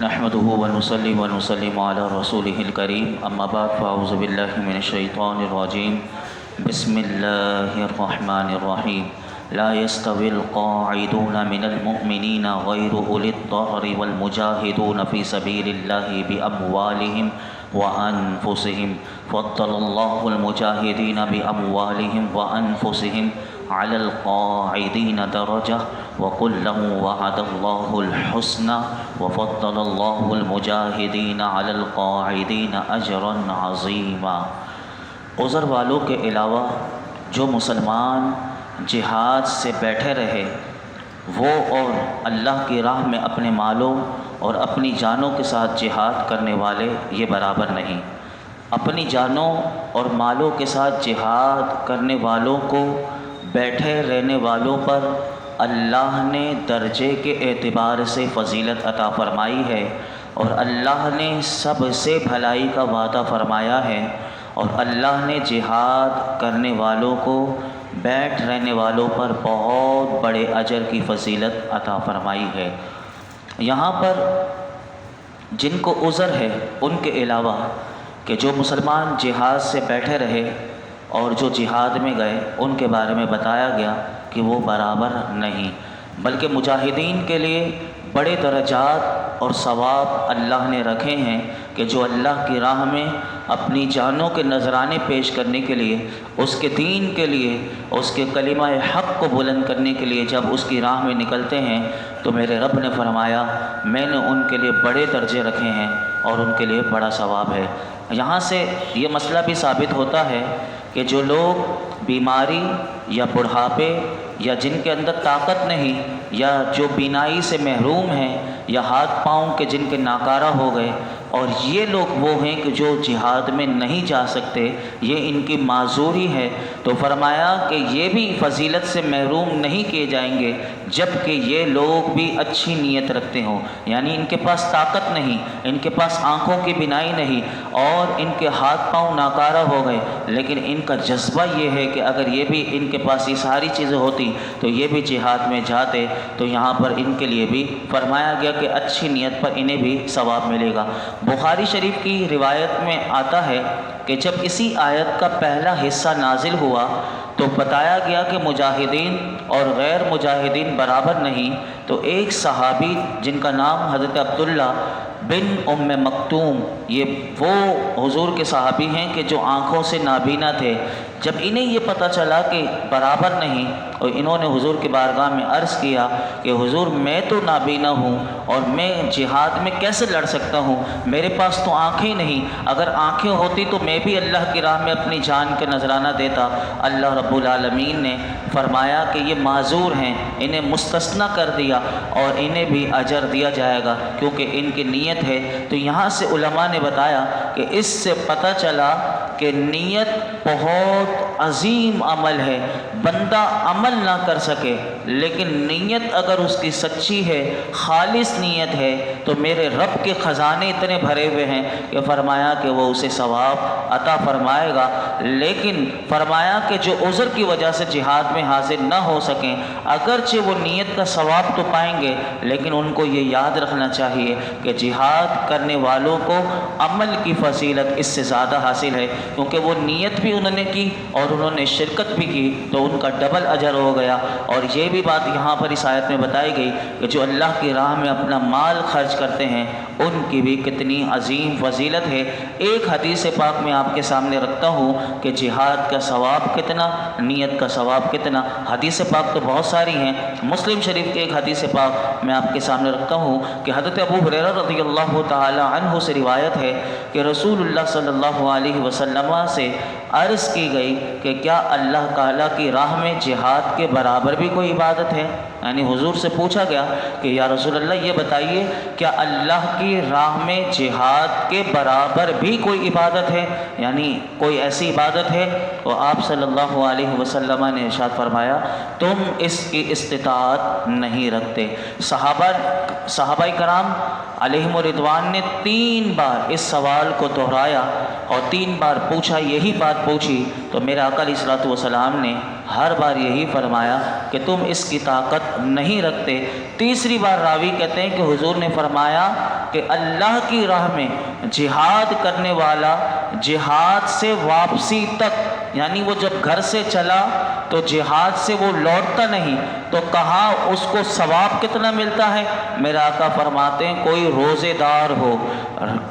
نحمده ونصلي ونسلم على رسوله الكريم اما بعد فاعوذ بالله من الشيطان الرجيم بسم الله الرحمن الرحيم لا يستوي القاعدون من المؤمنين غير أولي الضرر والمجاهدون في سبيل الله بأموالهم وأنفسهم فضل الله المجاهدين بأموالهم وأنفسهم على القاعدين درجة وكلا وعد الله الحسنى وفضل الله المجاهدين على القاعدين أجرا عظيما۔ عذر والوں کے علاوہ جو مسلمان جہاد سے بیٹھے رہے وہ اور اللہ کی راہ میں اپنے مالوں اور اپنی جانوں کے ساتھ جہاد کرنے والے یہ برابر نہیں۔ اپنی جانوں اور مالوں کے ساتھ جہاد کرنے والوں کو بیٹھے رہنے والوں پر اللہ نے درجے کے اعتبار سے فضیلت عطا فرمائی ہے اور اللہ نے سب سے بھلائی کا وعدہ فرمایا ہے، اور اللہ نے جہاد کرنے والوں کو بیٹھ رہنے والوں پر بہت بڑے اجر کی فضیلت عطا فرمائی ہے۔ یہاں پر جن کو عذر ہے ان کے علاوہ کہ جو مسلمان جہاد سے بیٹھے رہے اور جو جہاد میں گئے ان کے بارے میں بتایا گیا کہ وہ برابر نہیں، بلکہ مجاہدین کے لیے بڑے درجات اور ثواب اللہ نے رکھے ہیں کہ جو اللہ کی راہ میں اپنی جانوں کے نذرانے پیش کرنے کے لیے، اس کے دین کے لیے، اس کے کلمہ حق کو بلند کرنے کے لیے جب اس کی راہ میں نکلتے ہیں تو میرے رب نے فرمایا میں نے ان کے لیے بڑے درجے رکھے ہیں اور ان کے لیے بڑا ثواب ہے۔ یہاں سے یہ مسئلہ بھی ثابت ہوتا ہے کہ جو لوگ بیماری یا بڑھاپے یا جن کے اندر طاقت نہیں یا جو بینائی سے محروم ہیں یا ہاتھ پاؤں کے جن کے ناکارہ ہو گئے، اور یہ لوگ وہ ہیں کہ جو جہاد میں نہیں جا سکتے، یہ ان کی معذوری ہے، تو فرمایا کہ یہ بھی فضیلت سے محروم نہیں کیے جائیں گے جب کہ یہ لوگ بھی اچھی نیت رکھتے ہوں، یعنی ان کے پاس طاقت نہیں، ان کے پاس آنکھوں کی بینائی نہیں اور ان کے ہاتھ پاؤں ناکارہ ہو گئے، لیکن ان کا جذبہ یہ ہے کہ اگر یہ بھی ان کے پاس یہ ساری چیزیں ہوتی تو یہ بھی جہاد میں جاتے، تو یہاں پر ان کے لیے بھی فرمایا گیا کہ اچھی نیت پر انہیں بھی ثواب ملے گا۔ بخاری شریف کی روایت میں آتا ہے کہ جب اسی آیت کا پہلا حصہ نازل ہوا تو بتایا گیا کہ مجاہدین اور غیر مجاہدین برابر نہیں، تو ایک صحابی جن کا نام حضرت عبداللہ بن ام مکتوم، یہ وہ حضور کے صحابی ہیں کہ جو آنکھوں سے نابینا تھے، جب انہیں یہ پتہ چلا کہ برابر نہیں، اور انہوں نے حضور کی بارگاہ میں عرض کیا کہ حضور میں تو نابینا ہوں اور میں جہاد میں کیسے لڑ سکتا ہوں، میرے پاس تو آنکھیں نہیں، اگر آنکھیں ہوتی تو میں بھی اللہ کی راہ میں اپنی جان کا نذرانہ دیتا۔ اللہ رب العالمین نے فرمایا کہ یہ معذور ہیں، انہیں مستثنیٰ کر دیا اور انہیں بھی اجر دیا جائے گا کیونکہ ان کی نیت ہے۔ تو یہاں سے علماء نے بتایا کہ اس سے پتہ چلا کہ نیت بہت عظیم عمل ہے، بندہ عمل نہ کر سکے لیکن نیت اگر اس کی سچی ہے، خالص نیت ہے، تو میرے رب کے خزانے اتنے بھرے ہوئے ہیں کہ فرمایا کہ وہ اسے ثواب عطا فرمائے گا۔ لیکن فرمایا کہ جو عذر کی وجہ سے جہاد میں حاضر نہ ہو سکیں، اگرچہ وہ نیت کا ثواب تو پائیں گے لیکن ان کو یہ یاد رکھنا چاہیے کہ جہاد کرنے والوں کو عمل کی فضیلت اس سے زیادہ حاصل ہے، کیونکہ وہ نیت بھی انہوں نے کی اور انہوں نے شرکت بھی کی تو ان کا ڈبل اجر ہو گیا۔ اور یہ بھی بات یہاں پر اس آیت میں بتائی گئی کہ جو اللہ کی راہ میں اپنا مال خرچ کرتے ہیں ان کی بھی کتنی عظیم فضیلت ہے۔ ایک حدیث پاک میں آپ کے سامنے رکھتا ہوں کہ جہاد کا ثواب کتنا، نیت کا ثواب کتنا۔ حدیث پاک تو بہت ساری ہیں، مسلم شریف کی ایک حدیث پاک میں آپ کے سامنے رکھتا ہوں کہ حضرت ابو ہریرہ رضی اللہ تعالی عنہ سے روایت ہے کہ رسول اللہ صلی اللہ علیہ وسلم سے عرض کی گئی کہ کیا اللہ تعالیٰ کی راہ میں جہاد کے برابر بھی کوئی عبادت ہے؟ یعنی حضور سے پوچھا گیا کہ یا رسول اللہ یہ بتائیے کیا اللہ کی راہ میں جہاد کے برابر بھی کوئی عبادت ہے، یعنی کوئی ایسی عبادت ہے؟ تو آپ صلی اللہ علیہ وسلم نے ارشاد فرمایا تم اس کی استطاعت نہیں رکھتے۔ صحابہ کرام علیہم الرضوان نے 3 بار اس سوال کو دہرایا اور 3 بار پوچھا، یہی بات پوچھی، تو میرے آقا علیہ الصلوۃ والسلام نے ہر بار یہی فرمایا کہ تم اس کی طاقت نہیں رکھتے۔ تیسری بار راوی کہتے ہیں کہ حضور نے فرمایا کہ اللہ کی راہ میں جہاد کرنے والا جہاد سے واپسی تک، یعنی وہ جب گھر سے چلا تو جہاد سے وہ لوٹتا نہیں، تو کہا اس کو ثواب کتنا ملتا ہے؟ میرے آقا فرماتے ہیں کوئی روزے دار ہو،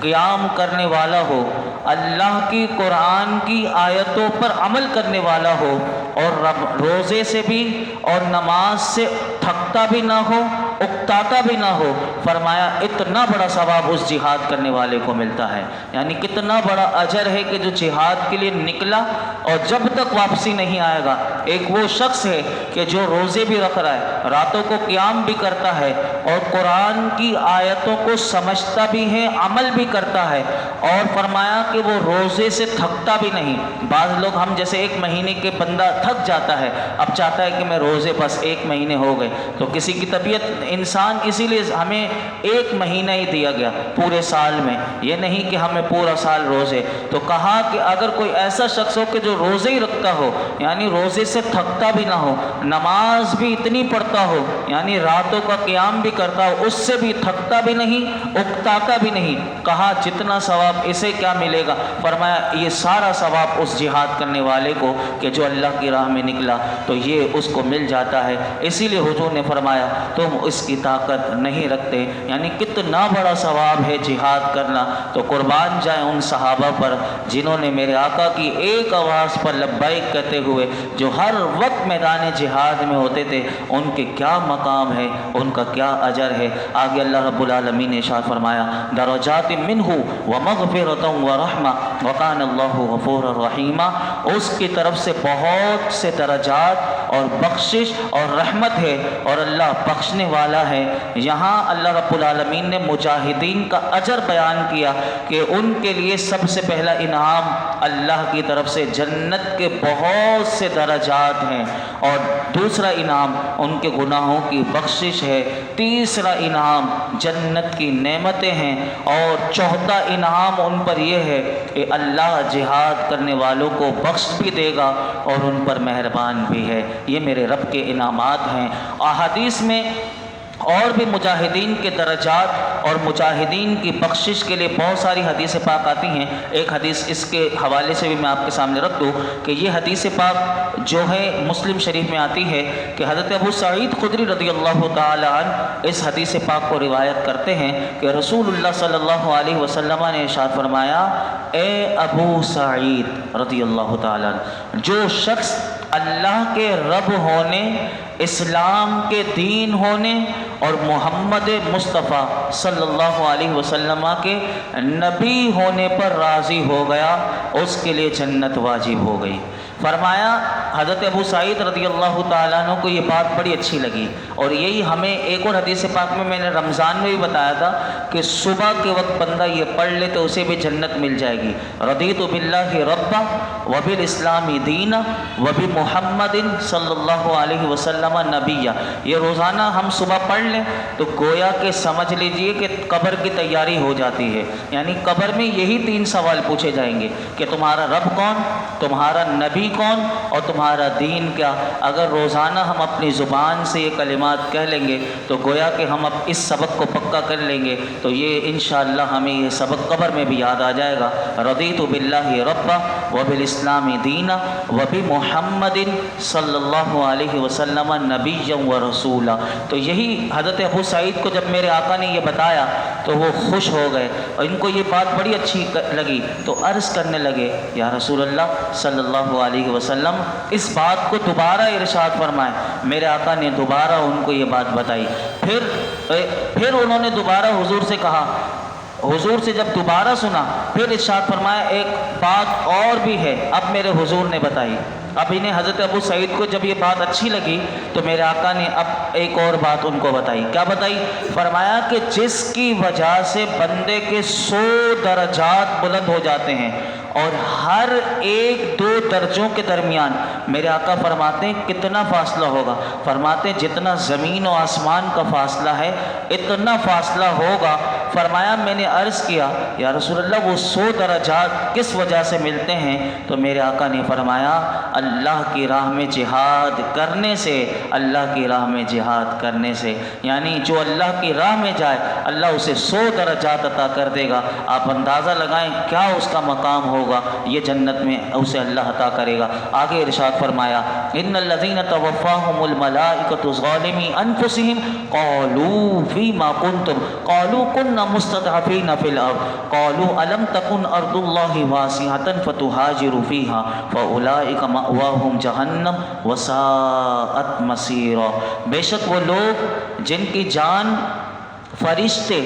قیام کرنے والا ہو، اللہ کی قرآن کی آیتوں پر عمل کرنے والا ہو، اور روزے سے بھی اور نماز سے تھکتا بھی نہ ہو، اکتاتا بھی نہ ہو، فرمایا اتنا بڑا ثواب اس جہاد کرنے والے کو ملتا ہے۔ یعنی کتنا بڑا اجر ہے کہ جو جہاد کے لیے نکلا اور جب تک واپسی نہیں آئے گا۔ ایک وہ شخص ہے کہ جو روزے بھی رکھ رہا ہے، راتوں کو قیام بھی کرتا ہے، اور قرآن کی آیتوں کو سمجھتا بھی ہے، عمل بھی کرتا ہے، اور فرمایا کہ وہ روزے سے تھکتا بھی نہیں۔ بعض لوگ ہم جیسے ایک مہینے کے بندہ تھک جاتا ہے، اب چاہتا ہے کہ میں روزے بس 1 مہینے ہو گئے، تو کسی کی طبیعت انسان اسی لیے ہمیں 1 مہینہ ہی دیا گیا پورے سال میں، یہ نہیں کہ ہمیں پورا سال روزے۔ تو کہا کہ اگر کوئی ایسا شخص ہو کہ جو روزے ہی رکھتا ہو، یعنی روزے سے تھکتا بھی نہ ہو، نماز بھی اتنی پڑھتا ہو، یعنی راتوں کا قیام بھی کرتا ہو، اس سے بھی تھکتا بھی نہیں، اکتاتا بھی نہیں، کہا جتنا ثواب اسے کیا ملے گا؟ فرمایا یہ سارا ثواب اس جہاد کرنے والے کو کہ جو اللہ کی راہ میں نکلا تو یہ اس کو مل جاتا ہے۔ اسی لیے حضور نے فرمایا تم اس کی طاقت نہیں رکھتے، یعنی کتنا بڑا ثواب ہے جہاد کرنا۔ تو قربان جائیں ان صحابہ پر جنہوں نے میرے آقا کی ایک آواز پر لبیک کہتے ہوئے جو ہر وقت میدان جہاد میں ہوتے تھے، ان کے کیا مقام ہے، ان کا کیا اجر ہے۔ آگے اللہ رب العالمین نے ارشاد فرمایا درجات منہ ومغفرۃ ورحمہ وکان اللہ غفورا رحیما، اس کی طرف سے بہت سے درجات اور بخشش اور رحمت ہے، اور اللہ بخشنے والا ہے۔ یہاں اللہ رب العالمین نے مجاہدین کا اجر بیان کیا کہ ان کے لیے سب سے پہلا انعام اللہ کی طرف سے جنت کے بہت سے درجات ہیں، اور دوسرا انعام ان کے گناہوں کی بخشش ہے، تیسرا انعام جنت کی نعمتیں ہیں، اور چوتھا انعام ان پر یہ ہے کہ اللہ جہاد کرنے والوں کو بخش بھی دے گا اور ان پر مہربان بھی ہے۔ یہ میرے رب کے انعامات ہیں۔ احادیث میں اور بھی مجاہدین کے درجات اور مجاہدین کی بخشش کے لیے بہت ساری حدیث پاک آتی ہیں۔ ایک حدیث اس کے حوالے سے بھی میں آپ کے سامنے رکھ دوں کہ یہ حدیث پاک جو ہے مسلم شریف میں آتی ہے کہ حضرت ابو سعید خدری رضی اللہ تعالی عنہ اس حدیث پاک کو روایت کرتے ہیں کہ رسول اللہ صلی اللہ علیہ وسلم نے ارشاد فرمایا اے ابو سعید رضی اللہ تعالی عنہ، جو شخص اللہ کے رب ہونے، اسلام کے دین ہونے اور محمد مصطفیٰ صلی اللہ علیہ وسلم کے نبی ہونے پر راضی ہو گیا، اس کے لیے جنت واجب ہو گئی۔ فرمایا حضرت ابو سعید رضی اللہ تعالیٰ عنہ کو یہ بات بڑی اچھی لگی، اور یہی ہمیں ایک اور حدیث پاک میں نے رمضان میں بھی بتایا تھا کہ صبح کے وقت بندہ یہ پڑھ لے تو اسے بھی جنت مل جائے گی۔ رضیت باللہ ربا وبالاسلام دینا وبمحمد صلی اللہ علیہ وسلم نبیہ، یہ روزانہ ہم صبح پڑھ لیں تو گویا کہ سمجھ لیجئے کہ قبر کی تیاری ہو جاتی ہے۔ یعنی قبر میں یہی 3 سوال پوچھے جائیں گے کہ تمہارا رب کون، تمہارا نبی کون، اور تمہارا دین کیا۔ اگر روزانہ ہم اپنی زبان سے یہ کلمات کہہ لیں گے تو گویا کہ ہم اب اس سبق کو پکا کر لیں گے، تو یہ انشاءاللہ ہمیں یہ سبق قبر میں بھی یاد آ جائے گا۔ رضیت باللہ ربا وبالاسلام دینا وبمحمد صلی اللہ علیہ وسلم نبیا ورسولا۔ تو یہی حضرت ابو سعید کو جب میرے آقا نے یہ بتایا تو وہ خوش ہو گئے، اور ان کو یہ بات بڑی اچھی لگی، تو عرض کرنے لگے یا رسول اللہ صلی اللہ علیہ وسلم اس بات کو دوبارہ ارشاد فرمائیں۔ میرے آقا نے دوبارہ ان کو یہ بات بتائی، پھر انہوں نے دوبارہ حضور سے کہا، حضور سے جب دوبارہ سنا پھر ارشاد فرمایا ایک بات اور بھی ہے، اب میرے حضور نے بتائی۔ اب انہیں حضرت ابو سعید کو جب یہ بات اچھی لگی تو میرے آقا نے اب ایک اور بات ان کو بتائی۔ کیا بتائی؟ فرمایا کہ جس کی وجہ سے بندے کے 100 درجات بلند ہو جاتے ہیں، اور ہر 1-2 درجوں کے درمیان میرے آقا فرماتے ہیں کتنا فاصلہ ہوگا؟ فرماتے ہیں جتنا زمین و آسمان کا فاصلہ ہے اتنا فاصلہ ہوگا فرمایا میں نے عرض کیا یا رسول اللہ وہ 100 درجات کس وجہ سے ملتے ہیں؟ تو میرے آقا نے فرمایا اللہ کی راہ میں جہاد کرنے سے، اللہ کی راہ میں جہاد کرنے سے، یعنی جو اللہ کی راہ میں جائے اللہ اسے 100 درجات عطا کر دے گا۔ آپ اندازہ لگائیں کیا اس کا مقام ہوگا، یہ جنت میں اسے اللہ عطا کرے گا۔ آگے ارشاد فرمایا ان الذین توفاہم الملائکۃ ظالمی انفسہم قالوا فیما کنتم قالوا کنا مستضعفین فی الارض قالوا الم تکن ارض اللہ واسعۃ فتہاجروا فیہا فاولئک مأواہم جہنم وساءت مصیرا۔ بے شک وہ لوگ جن کی جان فرشتے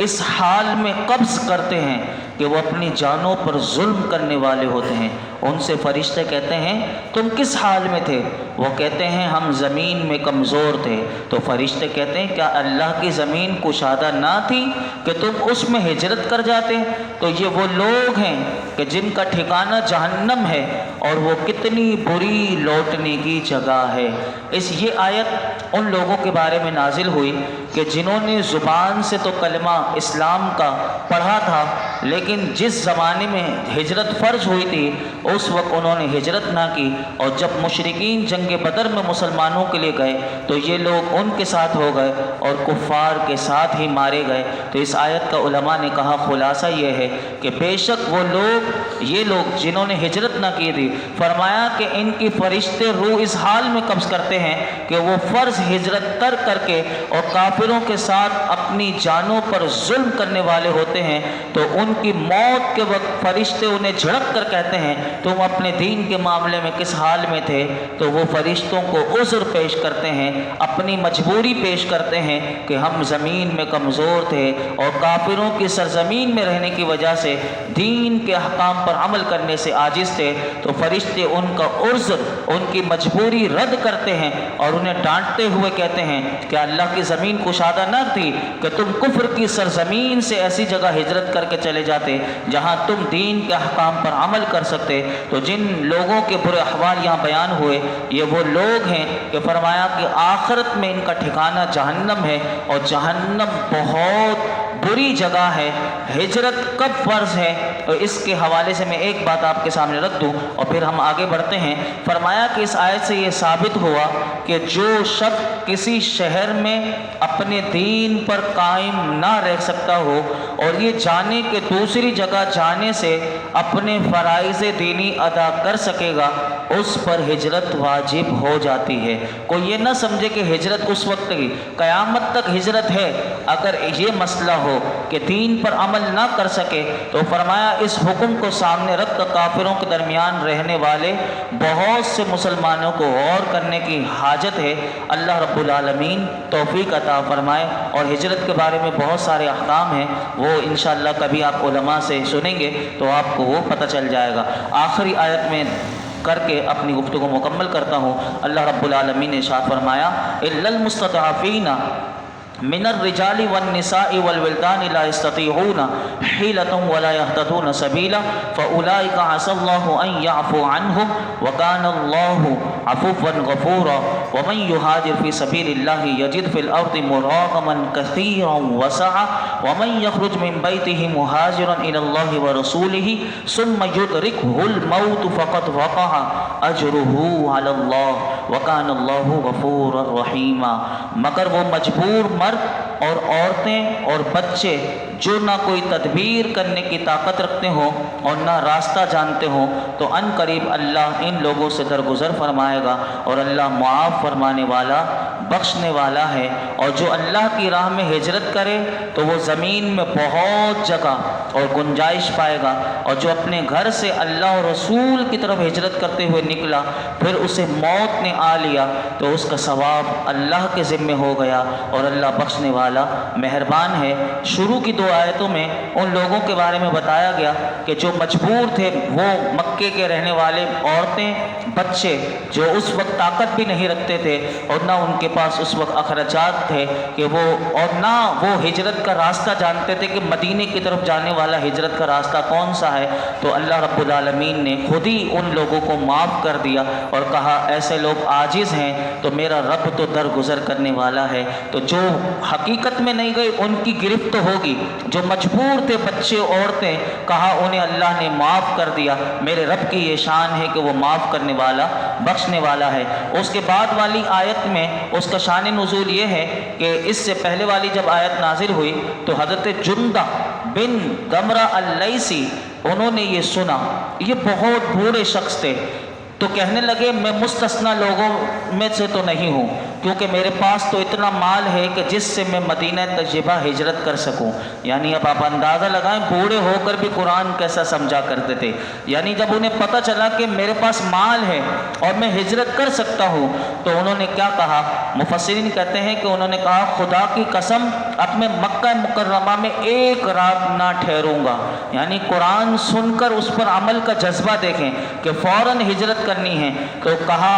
اس حال میں قبض کرتے ہیں کہ وہ اپنی جانوں پر ظلم کرنے والے ہوتے ہیں، ان سے فرشتے کہتے ہیں تم کس حال میں تھے؟ وہ کہتے ہیں ہم زمین میں کمزور تھے۔ تو فرشتے کہتے ہیں کیا اللہ کی زمین کشادہ نہ تھی کہ تم اس میں ہجرت کر جاتے؟ تو یہ وہ لوگ ہیں کہ جن کا ٹھکانہ جہنم ہے اور وہ کتنی بری لوٹنے کی جگہ ہے۔ یہ آیت ان لوگوں کے بارے میں نازل ہوئی کہ جنہوں نے زبان سے تو کلمہ اسلام کا پڑھا تھا، لیکن جس زمانے میں ہجرت فرض ہوئی تھی اس وقت انہوں نے ہجرت نہ کی، اور جب مشرکین جنگ بدر میں مسلمانوں کے لیے گئے تو یہ لوگ ان کے ساتھ ہو گئے اور کفار کے ساتھ ہی مارے گئے۔ تو اس آیت کا علماء نے کہا خلاصہ یہ ہے کہ بے شک وہ لوگ، یہ لوگ جنہوں نے ہجرت نہ کی تھی، فرمایا کہ ان کی فرشتے روح اس حال میں قبض کرتے ہیں کہ وہ فرض ہجرت ترک کر کے اور کافروں کے ساتھ اپنی جانوں پر ظلم کرنے والے ہوتے ہیں، تو ان کی موت کے وقت فرشتے انہیں جھڑک کر کہتے ہیں تم اپنے دین کے معاملے میں کس حال میں تھے؟ تو وہ فرشتوں کو عذر پیش کرتے ہیں، اپنی مجبوری پیش کرتے ہیں کہ ہم زمین میں کمزور تھے اور کافروں کی سرزمین میں رہنے کی وجہ سے دین کے احکام پر عمل کرنے سے عاجز تھے۔ تو فرشتے ان کا عذر، ان کی مجبوری رد کرتے ہیں اور انہیں ڈانٹتے ہوئے کہتے ہیں کہ اللہ کی زمین کشادہ نہ تھی کہ تم کفر کی سرزمین سے ایسی جگہ ہجرت کر کے چلے جاتے جہاں تم دین کے احکام پر عمل کر سکتے۔ تو جن لوگوں کے برے احوال یہاں بیان ہوئے یہ وہ لوگ ہیں کہ فرمایا کہ آخرت میں ان کا ٹھکانہ جہنم ہے، اور جہنم بہت بری جگہ ہے۔ ہجرت کب فرض ہے؟ تو اس کے حوالے سے میں ایک بات آپ کے سامنے رکھ دوں اور پھر ہم آگے بڑھتے ہیں۔ فرمایا کہ اس آیت سے یہ ثابت ہوا کہ جو شخص کسی شہر میں اپنے دین پر قائم نہ رہ سکتا ہو اور یہ جانے کہ دوسری جگہ جانے سے اپنے فرائض دینی ادا کر سکے گا، اس پر ہجرت واجب ہو جاتی ہے۔ کوئی یہ نہ سمجھے کہ ہجرت اس وقت کی، قیامت تک ہجرت ہے۔ اگر یہ مسئلہ ہو کہ دین پر عمل نہ کر سکے تو فرمایا اس حکم کو سامنے رکھ کر کافروں کے درمیان رہنے والے بہت سے مسلمانوں کو غور کرنے کی حاجت ہے۔ اللہ رب العالمین توفیق عطا فرمائے۔ اور ہجرت کے بارے میں بہت سارے احکام ہیں، وہ انشاءاللہ کبھی آپ علماء سے سنیں گے تو آپ کو وہ پتہ چل جائے گا۔ آخری آیت میں کر کے اپنی گفتگو مکمل کرتا ہوں۔ اللہ رب العالمین نے ارشاد فرمایا الا المستضعفین من الرجال والنساء والولدان لا يستطيعون حيلة ولا يهتدون سبيلا فأولئك عسى الله أن يعفو عنهم وكان الله عفوا غفورا ومن يهاجر في سبيل الله يجد في الأرض مراغما كثيرا وسعا ومن يخرج من بيته مهاجرا إلى الله ورسوله ثم يدركه الموت فقد وقع أجره على الله وكان الله غفورا رحيما۔ مگر وہ مجبور اور عورتیں اور بچے جو نہ کوئی تدبیر کرنے کی طاقت رکھتے ہوں اور نہ راستہ جانتے ہوں تو ان قریب اللہ ان لوگوں سے درگزر فرمائے گا، اور اللہ معاف فرمانے والا بخشنے والا ہے۔ اور جو اللہ کی راہ میں ہجرت کرے تو وہ زمین میں بہت جگہ اور گنجائش پائے گا، اور جو اپنے گھر سے اللہ اور رسول کی طرف ہجرت کرتے ہوئے نکلا پھر اسے موت نے آ لیا تو اس کا ثواب اللہ کے ذمے ہو گیا، اور اللہ بخشنے والا مہربان ہے۔ شروع کی 2 آیتوں میں ان لوگوں کے بارے میں بتایا گیا کہ جو مجبور تھے، وہ مکے کے رہنے والے عورتیں، بچے جو اس وقت طاقت بھی نہیں رکھتے تھے اور نہ ان کے پاس اس وقت اخراجات تھے کہ وہ، اور نہ وہ ہجرت کا راستہ جانتے تھے کہ مدینے کی طرف جانے والا ہجرت کا راستہ کون سا ہے، تو اللہ رب العالمین نے خود ہی ان لوگوں کو معاف کر دیا اور کہا ایسے لوگ عاجز ہیں تو میرا رب تو درگزر کرنے والا ہے۔ تو جو حقیقت میں نہیں گئے ان کی گرفت تو ہوگی، جو مجبور تھے بچے عورتیں، کہا انہیں اللہ نے معاف کر دیا۔ میرے رب کی یہ شان ہے کہ وہ معاف کرنے والا، بخشنے والا ہے۔ اس کے بعد والی آیت میں اس کا شان نزول یہ ہے کہ اس سے پہلے والی جب آیت نازل ہوئی تو حضرت جندہ بن گمرہ اللیثی انہوں نے یہ سنا، یہ بہت بوڑھے شخص تھے، تو کہنے لگے میں مستثنی لوگوں میں سے تو نہیں ہوں، کیونکہ میرے پاس تو اتنا مال ہے کہ جس سے میں مدینہ طیبہ ہجرت کر سکوں۔ یعنی اب آپ اندازہ لگائیں بوڑھے ہو کر بھی قرآن کیسا سمجھا کرتے تھے۔ یعنی جب انہیں پتہ چلا کہ میرے پاس مال ہے اور میں ہجرت کر سکتا ہوں تو انہوں نے کیا کہا؟ مفسرین کہتے ہیں کہ انہوں نے کہا خدا کی قسم اب میں مکہ مکرمہ میں ایک رات نہ ٹھہروں گا۔ یعنی قرآن سن کر اس پر عمل کا جذبہ دیکھیں کہ فوراً ہجرت کرنی ہے۔ تو کہا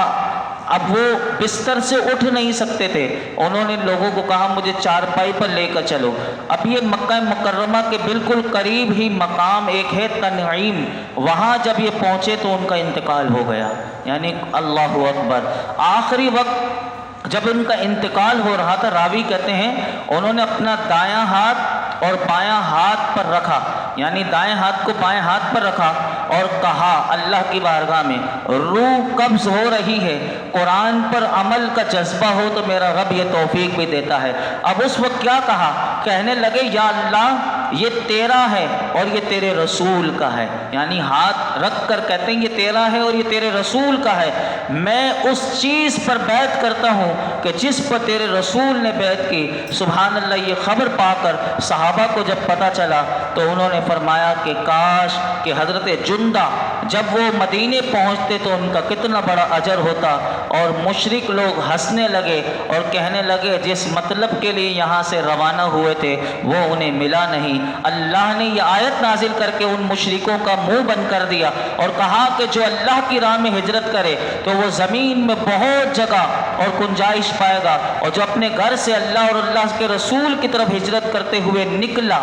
اب وہ بستر سے اٹھ نہیں سکتے تھے، انہوں نے لوگوں کو کہا مجھے چارپائی پر لے کر چلو۔ اب یہ مکہ مکرمہ کے بالکل قریب ہی مقام ایک ہے تنعیم، وہاں جب یہ پہنچے تو ان کا انتقال ہو گیا۔ یعنی اللہ اکبر، آخری وقت جب ان کا انتقال ہو رہا تھا، راوی کہتے ہیں انہوں نے اپنا دایاں ہاتھ اور بایاں ہاتھ پر رکھا، یعنی دائیں ہاتھ کو بائیں ہاتھ پر رکھا اور کہا اللہ کی بارگاہ میں روح قبض ہو رہی ہے، قرآن پر عمل کا جذبہ ہو تو میرا رب یہ توفیق بھی دیتا ہے۔ اب اس وقت کیا کہا؟ کہنے لگے یا اللہ یہ تیرا ہے اور یہ تیرے رسول کا ہے۔ یعنی ہاتھ رکھ کر کہتے ہیں یہ تیرا ہے اور یہ تیرے رسول کا ہے، میں اس چیز پر بیعت کرتا ہوں کہ جس پر تیرے رسول نے بیعت کی۔ سبحان اللہ، یہ خبر پا کر صحابہ کو جب پتہ چلا تو انہوں نے فرمایا کہ کاش کہ حضرت جندہ جب وہ مدینے پہنچتے تو ان کا کتنا بڑا اجر ہوتا۔ اور مشرک لوگ ہنسنے لگے اور کہنے لگے جس مطلب کے لیے یہاں سے روانہ ہوئے تھے وہ انہیں ملا نہیں۔ اللہ نے یہ آیت نازل کر کے ان مشرکوں کا منہ بند کر دیا اور کہا کہ جو اللہ کی راہ میں ہجرت کرے تو وہ زمین میں بہت جگہ اور گنجائش پائے گا، اور جو اپنے گھر سے اللہ اور اللہ کے رسول کی طرف ہجرت کرتے ہوئے نکلا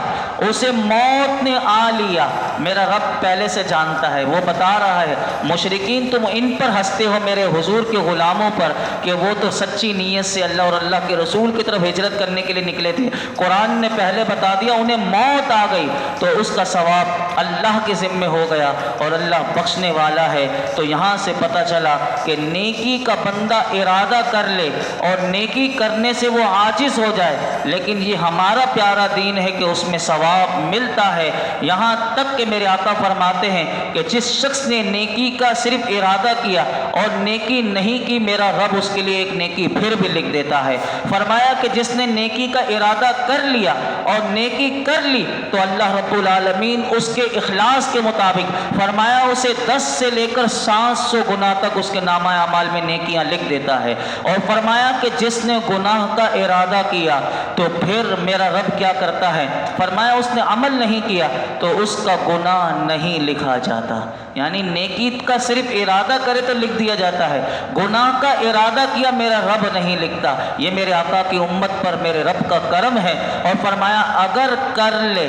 اسے موت نے آ لیا۔ میرا رب پہلے سے جانتا ہے، وہ بتا رہا ہے مشرکین تم ان پر ہنستے ہو میرے حضور کے غلاموں پر کہ وہ تو سچی نیت سے اللہ اور اللہ کے رسول کی طرف ہجرت کرنے کے لیے نکلے تھے۔ قرآن نے پہلے بتا دیا انہیں موت آ گئی تو اس کا ثواب اللہ کے ذمے ہو گیا اور اللہ بخشنے والا ہے۔ تو یہاں سے پتہ چلا کہ نیکی کا بندہ ارادہ کر لے اور نیکی کرنے سے وہ عاجز ہو جائے، لیکن یہ ہمارا پیارا دین ہے کہ اس میں ثواب ملتا ہے۔ یہاں تک کہ میرے آقا فرماتے ہیں کہ جس شخص نے نیکی کا صرف ارادہ کیا اور نیکی نہیں کی میرا رب اس کے لیے ایک نیکی پھر بھی لکھ دیتا ہے۔ فرمایا کہ جس نے نیکی کا ارادہ کر لیا اور نیکی کر لی تو اللہ رب العالمین اس کے اخلاص کے مطابق فرمایا اسے 10 سے لے کر 700 گناہ تک اس کے نامہ اعمال میں نیکیاں لکھ دیتا ہے۔ اور فرمایا کہ جس نے گناہ کا ارادہ کیا تو پھر میرا رب کیا کرتا ہے؟ فرمایا اس نے عمل نہیں کیا تو اس کا گناہ نہیں لکھا جاتا۔ یعنی نیکی کا صرف ارادہ کرے تو لکھ دیا جاتا ہے، گناہ کا ارادہ کیا میرا رب نہیں لکھتا۔ یہ میرے آقا کی امت پر میرے رب کا کرم ہے۔ اور فرمایا اگر کر لے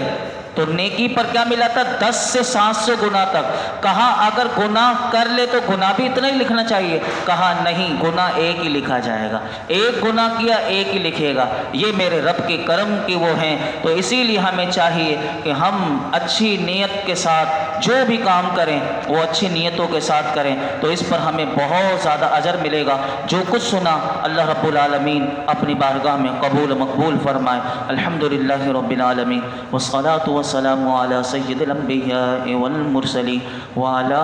تو نیکی پر کیا ملا تھا؟ 10 سے 700 گناہ تک۔ کہا اگر گناہ کر لے تو گناہ بھی اتنا ہی لکھنا چاہیے؟ کہا نہیں، گناہ ایک ہی لکھا جائے گا، ایک گناہ کیا ایک ہی لکھے گا۔ یہ میرے رب کے کرم کی وہ ہیں۔ تو اسی لیے ہمیں چاہیے کہ ہم اچھی نیت کے ساتھ جو بھی کام کریں وہ اچھی نیتوں کے ساتھ کریں تو اس پر ہمیں بہت زیادہ اجر ملے گا۔ جو کچھ سنا اللہ رب العالمین اپنی بارگاہ میں قبول مقبول فرمائے۔ الحمدللہ رب العالمین والصلاة والسلام على سید الانبیاء والمرسلین وعلى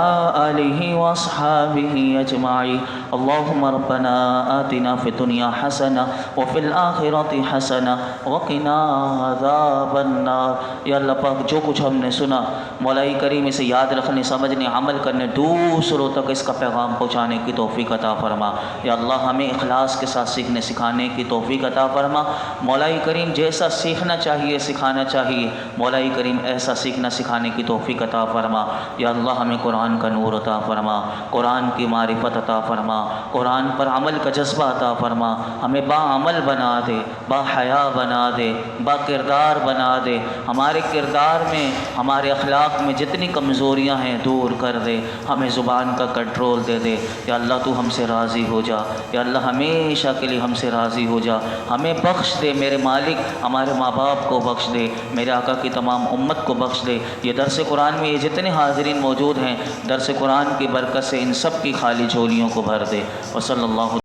آلہ واصحابہ اجمعین۔ اللہم ربنا آتنا فی الدنیا حسنہ وفی الآخرۃ حسنہ حسنہ وقنا عذاب النار۔ یا اللہ پاک جو کچھ ہم نے سنا مولا کریم اسے یاد رکھنے، سمجھنے، عمل کرنے، دوسروں تک اس کا پیغام پہنچانے کی توفیق عطا فرما۔ یا اللہ ہمیں اخلاص کے ساتھ سیکھنے سکھانے کی توفیق عطا فرما۔ مولا کریم جیسا سیکھنا چاہیے سکھانا چاہیے مولا کریم ایسا سیکھنا سکھانے کی توفیق عطا فرما۔ یا اللہ ہمیں قرآن کا نور عطا فرما، قرآن کی معرفت عطا فرما، قرآن پر عمل کا جذبہ عطا فرما، ہمیں با عمل بنا دے، با حیا بنا دے، با کردار بنا دے، ہمارے کردار میں ہمارے اخلاق میں جتنی کمزوریاں ہیں دور کر دے، ہمیں زبان کا کنٹرول دے دے۔ یا اللہ تو ہم سے راضی ہو جا، یا اللہ ہمیشہ کے لیے ہم سے راضی ہو جا، ہمیں بخش دے میرے مالک، ہمارے ماں باپ کو بخش دے، میرے آقا کی تمام امت کو بخش دے۔ یہ درس قرآن میں یہ جتنے حاضرین موجود ہیں درس قرآن کی برکت سے ان سب کی خالی جھولیوں کو بھر دے۔ وصلی اللہ